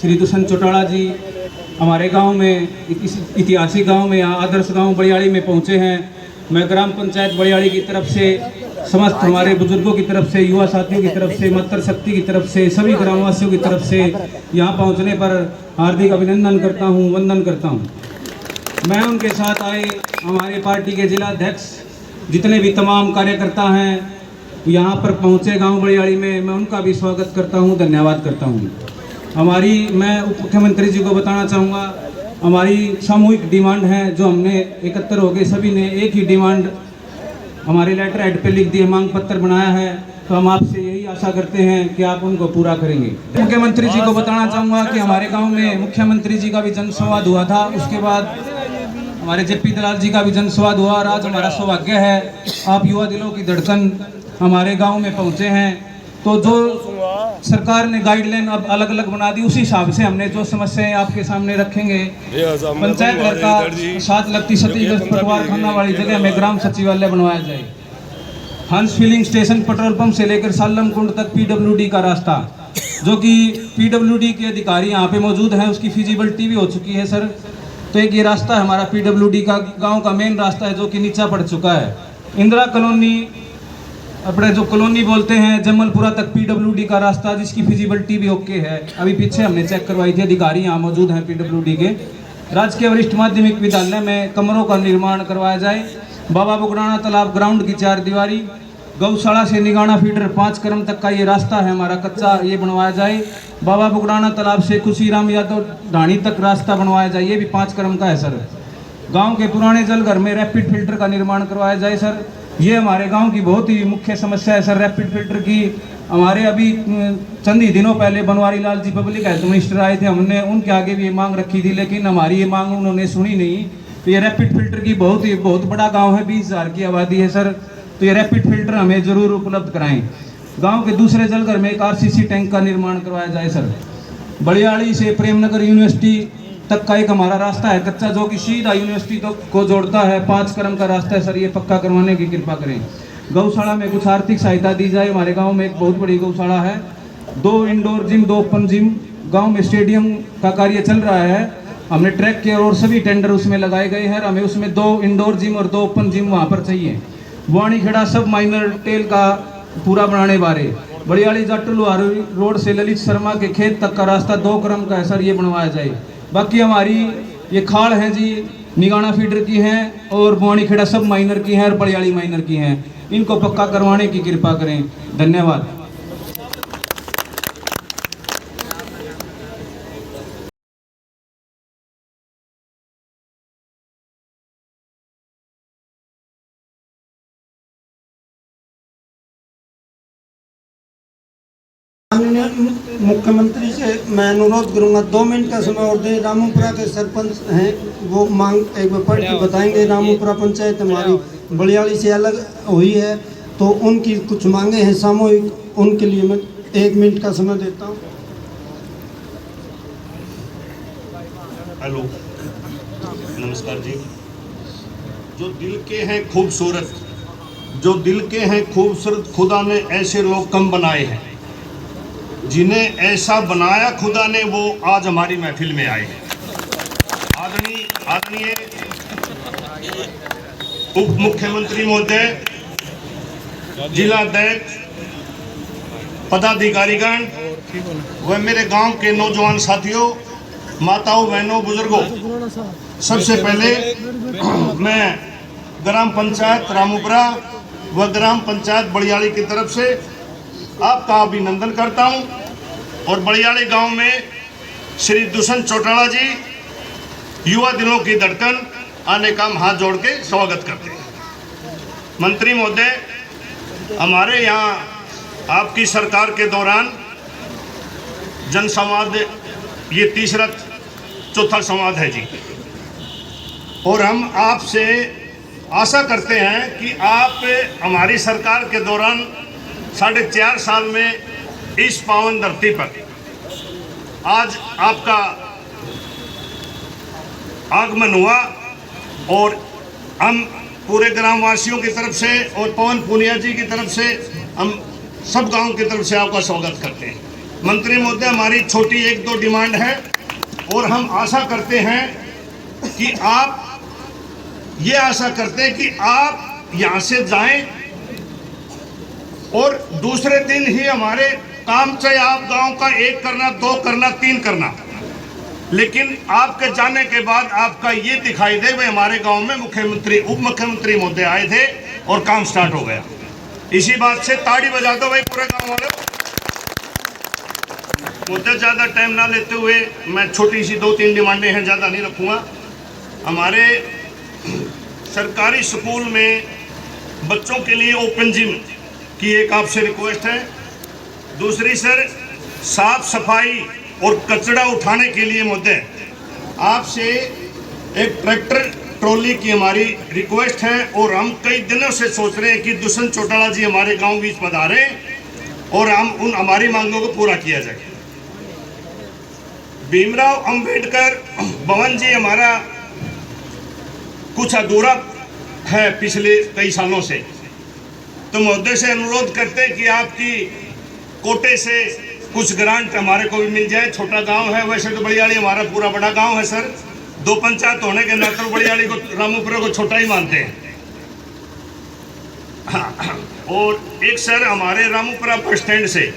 श्री दुष्यंत चौटाला जी हमारे गांव में, इस ऐतिहासिक गांव में, यहाँ आदर्श गांव बड़ियाली में पहुंचे हैं। मैं ग्राम पंचायत बड़ियाली की तरफ से, समस्त हमारे बुजुर्गों की तरफ से, युवा साथियों की तरफ से, मातृ शक्ति की तरफ से, सभी ग्रामवासियों की तरफ से यहाँ पहुँचने पर हार्दिक अभिनंदन करता हूँ, वंदन करता हूँ। मैं उनके साथ आए हमारे पार्टी के जिला अध्यक्ष, जितने भी तमाम कार्यकर्ता हैं यहाँ पर पहुँचे गांव बड़ियाली में, मैं उनका भी स्वागत करता हूँ, धन्यवाद करता हूँ। मैं उप मुख्यमंत्री जी को बताना चाहूँगा, हमारी सामूहिक डिमांड है जो हमने 71 हो गए, सभी ने एक ही डिमांड हमारे लेटर हेड पे लिख दिए, मांग पत्र बनाया है, तो हम आपसे यही आशा करते हैं कि आप उनको पूरा करेंगे। मुख्यमंत्री जी को बताना चाहूँगा कि हमारे गाँव में मुख्यमंत्री जी का भी जनसंवाद हुआ था, उसके बाद हमारे जेपी दलाल जी का भी जनसंवाद हुआ, और आज हमारा सौभाग्य है आप युवा दिलों की धड़कन हमारे गांव में पहुंचे हैं। तो जो सरकार ने गाइडलाइन अब अलग अलग बना दी, उसी हिसाब से हमने जो समस्याएं आपके सामने रखेंगे। पंचायत घर का 7 लगती क्षतिग्रस्त पटवार खाना वाली जगह में ग्राम सचिवालय बनवाया जाए। हंस फिलिंग स्टेशन पेट्रोल पंप से लेकर सालम कुंड तक पीडब्ल्यूडी का रास्ता, जो कि पीडब्ल्यूडी के अधिकारी यहाँ पे मौजूद हैं, उसकी फिजिबिलिटी भी हो चुकी है सर। तो एक ये रास्ता है हमारा पीडब्ल्यूडी का गांव का मेन रास्ता है, जो कि नीचा पड़ चुका है। इंदिरा कॉलोनी, अपने जो कॉलोनी बोलते हैं, जमलपुरा तक पीडब्ल्यूडी का रास्ता, जिसकी फिजिबिलिटी भी ओके है। अभी पीछे हमने चेक करवाई थी, अधिकारी यहाँ मौजूद हैं पीडब्ल्यूडी के। राजकीय वरिष्ठ माध्यमिक विद्यालय में कमरों का निर्माण करवाया जाए। बाबा बुगड़ाना तालाब ग्राउंड की 4 दीवारी, गौशाला से निगाना फीडर 5 क्रम तक का ये रास्ता है हमारा कच्चा, ये बनवाया जाए। बाबा बुगड़ाना तालाब से खुशीराम यादव ढाणी तक रास्ता बनवाया जाए, ये भी 5 क्रम का है सर। गांव के पुराने जलघर में रैपिड फिल्टर का निर्माण करवाया जाए सर। ये हमारे गांव की बहुत ही मुख्य समस्या है सर, रैपिड फिल्टर की। हमारे अभी चंद ही दिनों पहले Banwari Lal ji public health minister आए थे, हमने उनके आगे भी ये मांग रखी थी, लेकिन हमारी ये मांग उन्होंने सुनी नहीं। तो ये रैपिड फिल्टर की बहुत बड़ा गाँव है, 20,000 की आबादी है सर, तो ये रैपिड फिल्टर हमें ज़रूर उपलब्ध कराएं। गांव के दूसरे जलघर में एक आरसीसी टैंक का निर्माण करवाया जाए सर। बड़ियाली से प्रेमनगर यूनिवर्सिटी तक का एक हमारा रास्ता है कच्चा, जो कि सीधा यूनिवर्सिटी को जोड़ता है, 5 क्रम का रास्ता है सर, ये पक्का करवाने की कृपा करें। गौशाला में कुछ आर्थिक सहायता दी जाए। हमारे गाँव में एक बहुत बड़ी गौशाला है, 2 इंडोर जिम, 2 ओपन जिम। गाँव में स्टेडियम का कार्य चल रहा है, हमने ट्रैक के और सभी टेंडर उसमें लगाए गए हैं। हमें उसमें 2 इंडोर जिम और 2 ओपन जिम वहाँ पर चाहिए। वाणी खेड़ा सब माइनर टेल का पूरा बनाने बारे। बड़ियाली जाटलू रोड से ललित शर्मा के खेत तक का रास्ता 2 क्रम का है सर, ये बनवाया जाए। बाकी हमारी ये खाल हैं जी, निगाना फीडर की हैं और वाणी खेड़ा सब माइनर की हैं और बड़ियाली माइनर की हैं, इनको पक्का करवाने की कृपा करें। धन्यवाद। मुख्यमंत्री से मैं अनुरोध करूंगा 2 मिनट का समय और दें। रामपुरा के सरपंच हैं, वो मांग एक बार पढ़ के बताएंगे। रामपुरा पंचायत हमारी बड़ियाली से अलग हुई है, तो उनकी कुछ मांगे हैं सामूहिक, उनके लिए मैं 1 मिनट का समय देता हूं। हेलो, नमस्कार जी। जो दिल के हैं खूबसूरत, जो दिल के हैं खूबसूरत, खुदा ने ऐसे लोग कम बनाए हैं। जिन्हें ऐसा बनाया खुदा ने, वो आज हमारी महफिल में आए हैं। आदरणीय उप मुख्यमंत्री महोदय, जिला अध्यक्ष, पदाधिकारीगण व मेरे गांव के नौजवान साथियों, माताओं, बहनों, बुजुर्गों, सबसे पहले मैं ग्राम पंचायत रामपुरा व ग्राम पंचायत बड़ियाली की तरफ से आपका अभिनंदन करता हूं और बड़ियाली गांव में श्री दुष्यंत चौटाला जी, युवा दिलों की धड़कन, आने का हम हाथ जोड़ के स्वागत करते हैं। मंत्री महोदय, हमारे यहाँ आपकी सरकार के दौरान जनसंवाद ये 3रा-4था संवाद है जी, और हम आपसे आशा करते हैं कि आप हमारी सरकार के दौरान 4.5 साल में इस पावन धरती पर आज आपका आगमन हुआ, और हम पूरे ग्रामवासियों की तरफ से और पवन पुनिया जी की तरफ से, हम सब गांव की तरफ से आपका स्वागत करते हैं। मंत्री महोदय, हमारी छोटी 1-2 डिमांड है और हम आशा करते हैं कि आप ये आशा करते हैं कि आप यहाँ से जाएं और दूसरे दिन ही हमारे काम, चाहे आप गांव का 1 करना, 2 करना, 3 करना, लेकिन आपके जाने के बाद आपका ये दिखाई दे भाई हमारे गांव में मुख्यमंत्री, उप मुख्यमंत्री महोदय आए थे और काम स्टार्ट हो गया। इसी बात से ताड़ी बजा दो भाई पूरे गांव वाले। मुझे ज़्यादा टाइम ना लेते हुए मैं छोटी सी 2-3 डिमांडें हैं, ज़्यादा नहीं रखूँगा। हमारे सरकारी स्कूल में बच्चों के लिए ओपन जिम की एक आपसे रिक्वेस्ट है। दूसरी सर, साफ सफाई और कचरा उठाने के लिए महोदय आपसे एक ट्रैक्टर ट्रॉली की हमारी रिक्वेस्ट है और हम कई दिनों से सोच रहे हैं कि दुष्यंत चौटाला जी हमारे गांव बीच पधारे और हम हमारी मांगों को पूरा किया जाए। भीमराव अंबेडकर भवन जी हमारा कुछ अधूरा है पिछले कई सालों से, तो महोदय से अनुरोध करते हैं कि आपकी कोटे से कुछ ग्रांट हमारे को भी मिल जाए। छोटा गांव है, वैसे तो बड़ियाली हमारा पूरा बड़ा गांव है सर, 2 पंचायत होने के नाते बड़ियाली को, रामूपुरा को छोटा ही मानते हैं। हाँ, और एक सर हमारे रामूपुरा बस स्टैंड से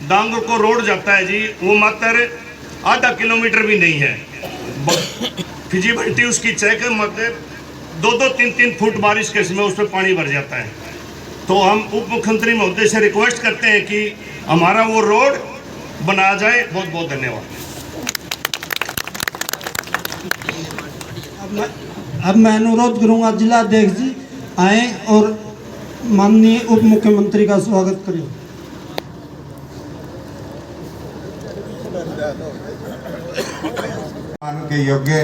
डांगुर को रोड जाता है जी, वो मात्र आधा किलोमीटर भी नहीं है। फिजिबिलिटी उसकी चेक है, मतलब 2-2, 3-3 फुट बारिश के समय उस पर पानी भर जाता है। तो हम उप मुख्यमंत्री महोदय से रिक्वेस्ट करते हैं कि हमारा वो रोड बनाया जाए। बहुत बहुत धन्यवाद। अब मैं अनुरोध करूंगा जिला अध्यक्ष जी आए और माननीय उप मुख्यमंत्री का स्वागत करें। के योग्य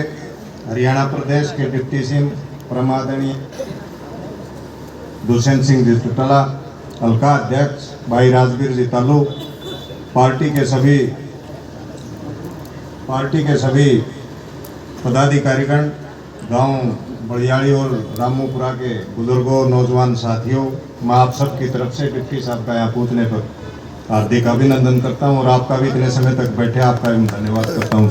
हरियाणा प्रदेश के डिप्टी सीएम परमादरणीय दुष्यंत सिंह जी चौटाला, हल्का अध्यक्ष भाई राजवीर जी तालू, पार्टी के सभी पदाधिकारीगण, गांव बड़ियाली और रामूपुरा के बुजुर्गों, नौजवान साथियों, मैं आप सब की तरफ से डिप्टी साहब का यहाँ पहुँचने पर हार्दिक अभिनंदन करता हूँ और आपका भी इतने समय तक बैठे आपका भी धन्यवाद करता हूँ।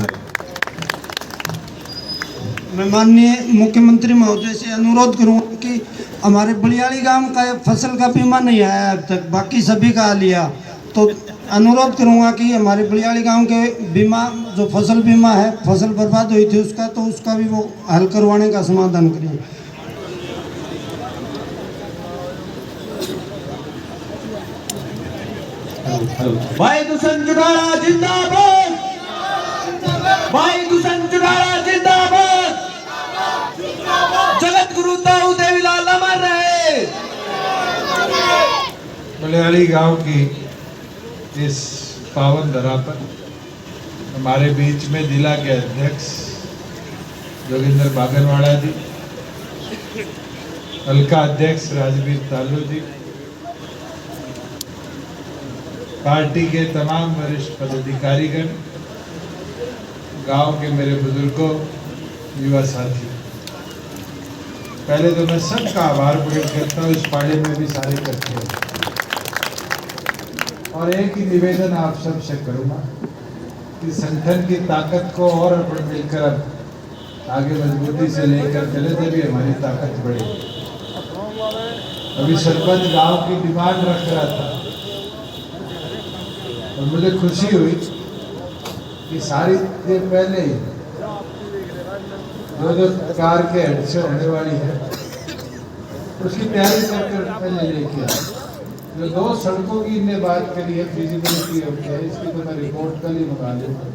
मैं माननीय मुख्यमंत्री महोदय से अनुरोध करूंगा कि हमारे बलियाली गांव का फसल का बीमा नहीं आया अब तक, बाकी सभी का लिया, तो अनुरोध करूंगा कि हमारे बलियाली गांव के बीमा, जो फसल बीमा है, फसल बर्बाद हुई थी उसका, तो उसका भी वो हल करवाने का समाधान करिए। भाई दुष्यंत चौटाला जिंदाबाद, भाई दुष्यंत चौटाला जिंदाबाद, जगत गुरु ताऊ देवीलाल अमर रहे। बलियाली गांव की इस पावन धरा पर हमारे बीच में जिला के अध्यक्ष जोगिंदर बागनवाड़ा जी, हल्का अध्यक्ष राजवीर तालू जी, पार्टी के तमाम वरिष्ठ पदाधिकारीगण, गांव के मेरे बुजुर्गों, युवा साथियों, पहले तो मैं सबका आभार प्रकट करता हूँ। इस पार्टी में भी सारे करते हैं और एक ही निवेदन आप सब से करूँगा कि संगठन की ताकत को और अपन मिलकर आगे मजबूती से लेकर चले, तभी हमारी ताकत बढ़ेगी। अभी सरपंच गांव की डिमांड रख रहा था और मुझे खुशी हुई कि सारी देर पहले ही जो कार के हेड से होने वाली है उसकी तैयारी कर पहले लेके आया। जो 2 सड़कों की इनने बात करी है, फिजिबिलिटी है, इसकी तो मैं रिपोर्ट कल ही मंगा लूँगा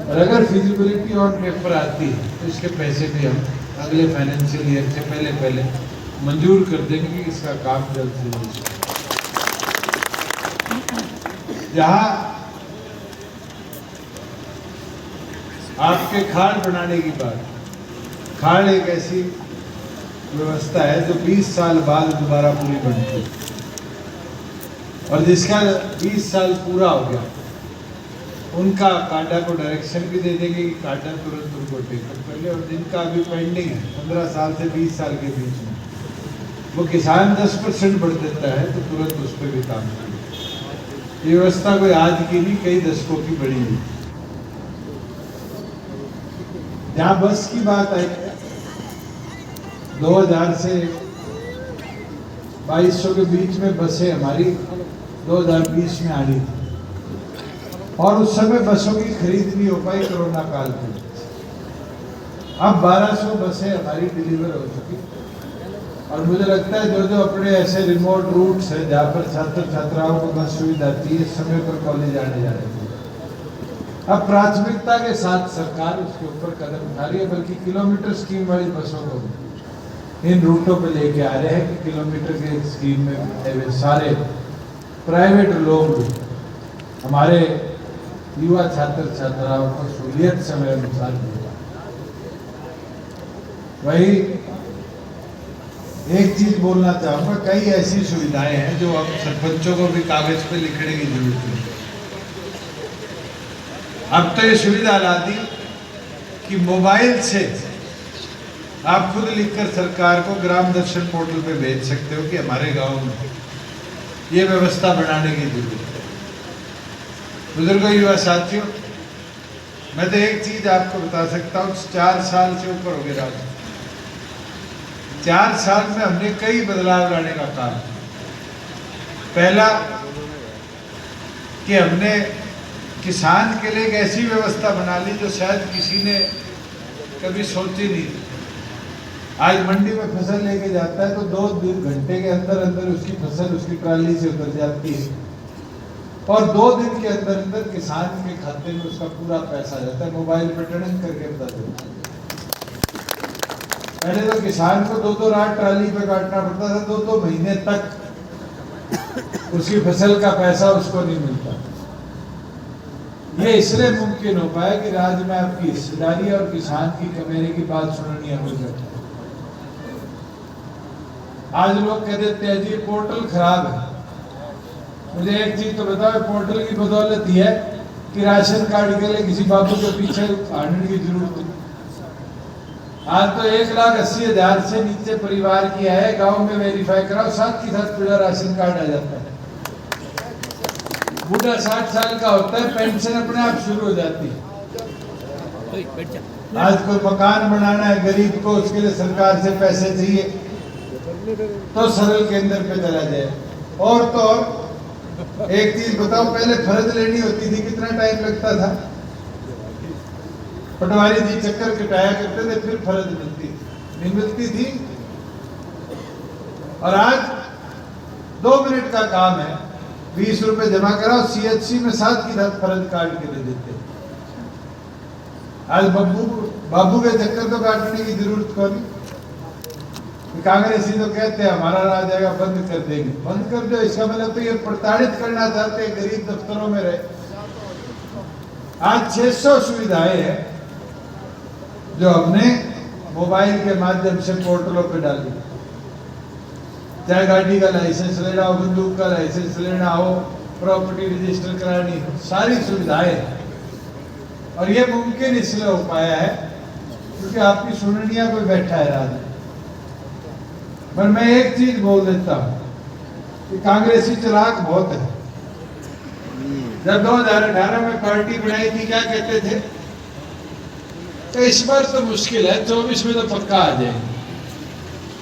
और अगर फिजिबिलिटी और पेपर आती है तो इसके पैसे भी हम अगले फाइनेंशियल ईयर से पहले मंजूर कर देंगे कि इसका काम जल्द से जल्द। जहाँ आपके खाड़ बनाने की बात, खाड़ एक ऐसी व्यवस्था है जो 20 साल बाद दोबारा पूरी बनती है और जिसका 20 साल पूरा हो गया उनका काटा को डायरेक्शन भी दे देंगे कि काटा तुरंत उनको टेकअप कर ले, और जिनका अभी पेंडिंग है 15 साल से 20 साल के बीच में, वो किसान 10% बढ़ देता है तो तुरंत उस पर भी काम करें। ये व्यवस्था कोई आज की नहीं, कई दशकों की बड़ी हुई। जहां बस की बात आई, 2000 से 2200 के बीच में बसें हमारी 2020 में आ रही थी, और उस समय बसों की खरीद नहीं हो पाई कोरोना काल में। अब 1200 बसें हमारी डिलीवर हो चुकी, और मुझे लगता है जो जो अपने ऐसे रिमोट रूट्स हैं जहाँ पर छात्र छात्राओं को बस सुविधा थी, इस समय पर कॉलेज आने जा रहे थे, अब प्राथमिकता के साथ सरकार उसके ऊपर कदम उठा रही है, बल्कि किलोमीटर स्कीम वाली बसों को इन रूटों पे लेके आ रहे हैं कि किलोमीटर के स्कीम में बैठे हुए सारे प्राइवेट लोग हमारे युवा छात्र छात्राओं को सहूलियत समय अनुसार देगा। वही एक चीज बोलना चाहूंगा, कई ऐसी सुविधाएं हैं जो अब सरपंचों को भी कागज पे लिखने की जरूरत नहीं। अब तो ये सुविधा ला दी कि मोबाइल से आप खुद लिखकर सरकार को ग्राम दर्शन पोर्टल पे भेज सकते हो कि हमारे गांव में ये व्यवस्था बनाने की जरूरत है। बुजुर्गों, युवा साथियों, मैं तो एक चीज आपको बता सकता हूँ, 4 साल से ऊपर हो गया, 4 साल में हमने कई बदलाव लाने का काम किया। पहला कि हमने किसान के लिए एक ऐसी व्यवस्था बना ली जो शायद किसी ने कभी सोची नहीं थी। आज मंडी में फसल लेके जाता है तो 2 घंटे के अंदर अंदर उसकी फसल उसकी ट्राली से उतर जाती है, और 2 दिन के अंदर अंदर किसान के खाते में उसका पूरा पैसा आ जाता है। मोबाइल पर टड़ंग करके बता देता है। पहले तो किसान को 2-2 रात ट्राली पे काटना पड़ता था, 2-2 महीने तक उसकी फसल का पैसा उसको नहीं मिलता। ये इसलिए मुमकिन हो पाया कि राज्य में आपकी हिस्सेदारी और किसान की कमेरे की बात सुननी हो जाती है। आज लोग कह देते हैं जी पोर्टल खराब है। मुझे एक चीज तो बताओ, पोर्टल की बदौलत ही है कि राशन कार्ड के लिए किसी बाबू के पीछे भागने की जरूरत नहीं। आज तो 1,80,000 से नीचे परिवार की है, गांव में वेरीफाई कराओ, साथ के साथ पूरा राशन कार्ड आ जाता है। बूढ़ा 60 साल का होता है, पेंशन अपने आप शुरू हो जाती है। आज कोई मकान बनाना है गरीब को, उसके लिए सरकार से पैसे चाहिए तो सरल केंद्र पे चला जाए। और तो और एक चीज बताओ, पहले फर्ज लेनी होती थी, कितना टाइम लगता था। पटवारी जी चक्कर कटाया करते थे, फिर फर्ज नहीं मिलती थी। और आज 2 मिनट का काम है, 20 रुपए जमा कराओ, CHC में साथ की साथ फर्ज काट के दे देते। आज बाबू के चक्कर तो काटने की जरूरत को नहीं। कांग्रेसी तो कहते हैं हमारा राज आएगा बंद कर देंगे। बंद कर दो, इसका मतलब तो ये प्रताड़ित करना चाहते हैं गरीब दफ्तरों में रहे। आज 600 सुविधाएं हैं जो हमने मोबाइल के माध्यम से पोर्टलों पे डाली। चाहे गाड़ी का लाइसेंस लेना हो, बंदूक का लाइसेंस लेना हो, प्रॉपर्टी रजिस्टर करानी हो, सारी सुविधाएं। और ये मुमकिन इसलिए हो पाया है क्योंकि आपकी सुननिया कोई बैठा है राज। पर मैं एक चीज बोल देता हूं कि कांग्रेसी चालाक बहुत है। जब 2018 में पार्टी बनाई थी, क्या कहते थे? तो इस बार तो मुश्किल है, 24 में तो पक्का आ जाएंगे।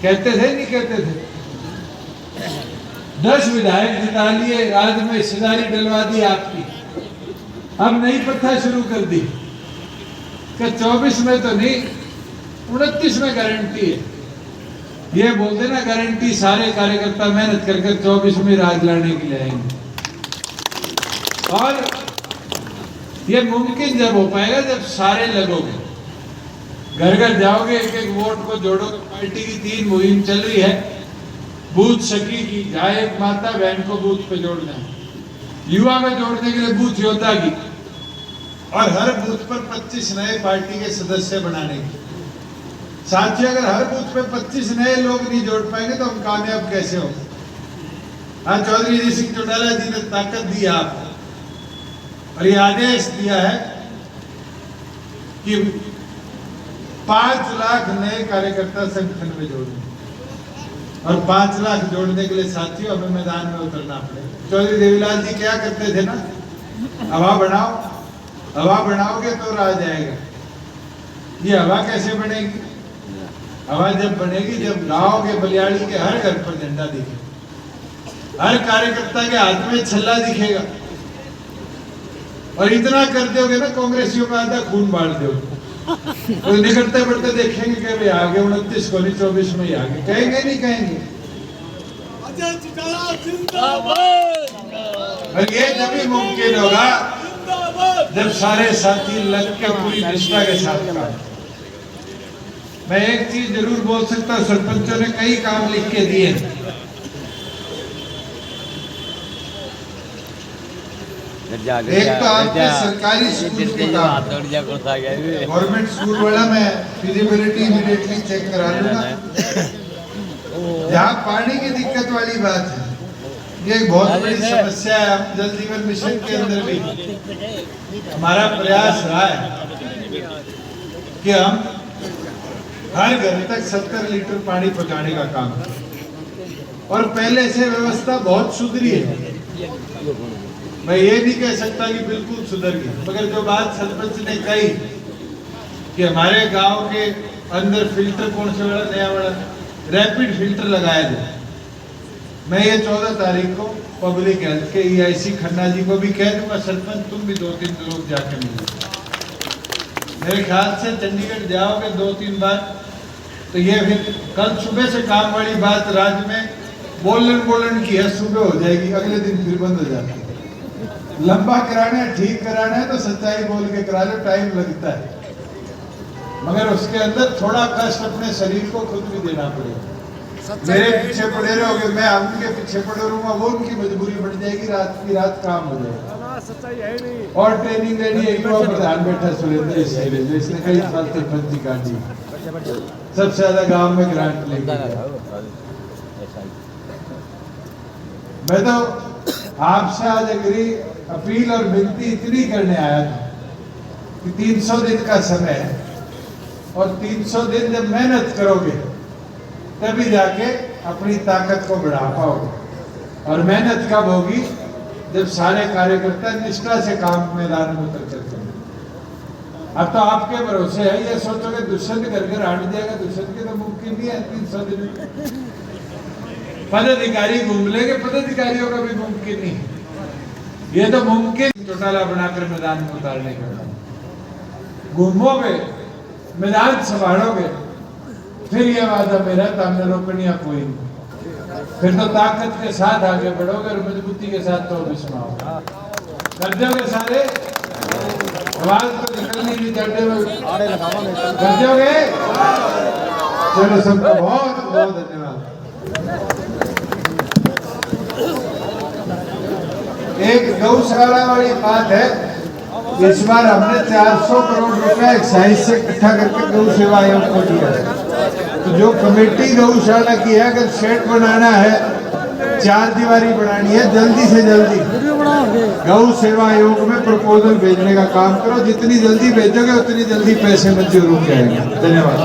कहते थे नहीं कहते थे? 10 विधायक जिता लिए, राज्य में हिस्सेदारी डलवा दी आपकी। अब नई प्रथा शुरू कर दी कि 24 में तो नहीं, 29 में गारंटी है। ये बोल देना गारंटी, सारे कार्यकर्ता मेहनत कर 24 में राज लड़ने के लिए आएंगे। और ये मुमकिन जब हो पाएगा जब सारे लगोगे, घर घर जाओगे, एक एक वोट को जोड़ोगे। पार्टी की 3 मुहिम चल रही है। बूथ सखी की, जहाँ एक माता बहन को बूथ पे जोड़ना है, युवा में जोड़ने के लिए बूथ योद्धा की, और हर बूथ पर 25 नए पार्टी के सदस्य बनाने की। साथियों, अगर हर बूथ पे 25 नए लोग नहीं जोड़ पाएंगे तो हम कामयाब कैसे हो? आज चौधरी जी सिंह चौटाला जी ने ताकत दी आपको, और ये आदेश दिया है कि 5 लाख नए कार्यकर्ता संगठन में जोड़ें। और 5 लाख जोड़ने के लिए साथियों हमें मैदान में उतरना पड़े। चौधरी देवीलाल जी क्या करते थे ना, हवा बनाओ, हवा बनाओगे तो राज आएगा। ये हवा कैसे बनेगी? हवा जब बनेगी जब गांव के बलियाड़ी के हर घर पर झंडा दिखेगा, हर कार्यकर्ता के हाथ में छल्ला दिखेगा। और इतना कर दोगे ना, कांग्रेसियों में आधा खून बांट दोगे। कोई निकलते बढ़ते देखेंगे कि भाई आगे 29 को नहीं 24 में ही आगे, कहेंगे नहीं कहेंगे। और ये तभी मुमकिन होगा जब सारे साथी लग के पूरी निष्ठा के साथ काम। मैं एक चीज जरूर बोल सकता हूँ, सरपंचों ने कई काम लिख के दिए। एक तो आपके सरकारी स्कूल के काम, गवर्नमेंट स्कूल वाला मैं फिजिबिलिटी इमीडिएटली चेक करा लूंगा। जहाँ पानी की दिक्कत वाली बात है, ये एक बहुत बड़ी समस्या है। हम जल जीवन मिशन के अंदर भी हमारा प्रयास रहा है कि हम हर घर तक 70 लीटर पानी पहुंचाने का काम करें। और पहले से व्यवस्था बहुत सुधरी है। मैं ये नहीं कह सकता कि बिल्कुल सुधर गई, मगर जो बात सरपंच ने कही कि हमारे गांव के अंदर फिल्टर कौन से वाला नया वाला रैपिड फिल्टर लगाया जाए, मैं ये 14 तारीख को पब्लिक हेल्थ के EIC खन्ना जी को भी कह दूंगा, सरपंच तुम भी 2-3 लोग जाके मिलो। मेरे ख्याल से चंडीगढ़ जाओगे 2-3 बार तो ये फिर कल सुबह से काम वाली बात राज्य में बोलन की है, सुबह हो जाएगी, अगले दिन फिर बंद हो जाती है। लंबा कराना है, ठीक कराना है तो सच्चाई बोल के करा लो, टाइम लगता है, मगर उसके अंदर थोड़ा कष्ट अपने शरीर को खुद भी देना पड़ेगा। मेरे पीछे पड़े रहोगे, मैं उनके पीछे पड़े रहूंगा, वो उनकी मजबूरी बढ़ जाएगी, रात की रात काम हो जाएगा। और ट्रेनिंग लेनी है, युवा प्रधान बैठा सुरेंद्र जो इसने कई साल से पंची काटी, सबसे ज्यादा गांव में ग्रांट लेके। मैं तो आपसे आज अपील और विनती इतनी करने आया था कि 300 दिन का समय है, और 300 दिन जब मेहनत करोगे तभी जाके अपनी ताकत को बढ़ा पाओगे। और मेहनत कब होगी? जब सारे कार्यकर्ता निष्ठा से काम मैदान में उतर करते हैं। अब तो आपके भरोसे है, ये सोचोगे दुष्यंत घर घर हट जाएगा, दुष्यंत के तो मुमकिन नहीं है 300 दिन में। पदाधिकारी घूम लेंगे, पदाधिकारियों का भी मुमकिन नहीं है। ये तो मुमकिन चौटाला बनाकर मैदान में उतारने का काम। घूमोगे, मैदान संभालोगे, फिर ये वादा मेरा सामने रोकनिया कोई नहीं। फिर तो ताकत के साथ आगे बढ़ोगे और मजबूती के साथ तो बिस्माओ कर दोगे। सारे आवाज तो निकलनी नहीं चाहिए, कर दोगे। चलो सबका बहुत बहुत धन्यवाद। एक गौशाला वाली बात है, इस बार हमने 400 करोड़ रुपए एक्साइज से इकट्ठा करके गौ सेवा आयोग को दिया है। तो जो कमेटी गौशाला की है, अगर शेड बनाना है, 4 दीवारी बनानी है, जल्दी से जल्दी गौ सेवा आयोग में प्रपोजल भेजने का काम करो। जितनी जल्दी भेजोगे उतनी जल्दी पैसे मंजूर हो जाएंगे। धन्यवाद।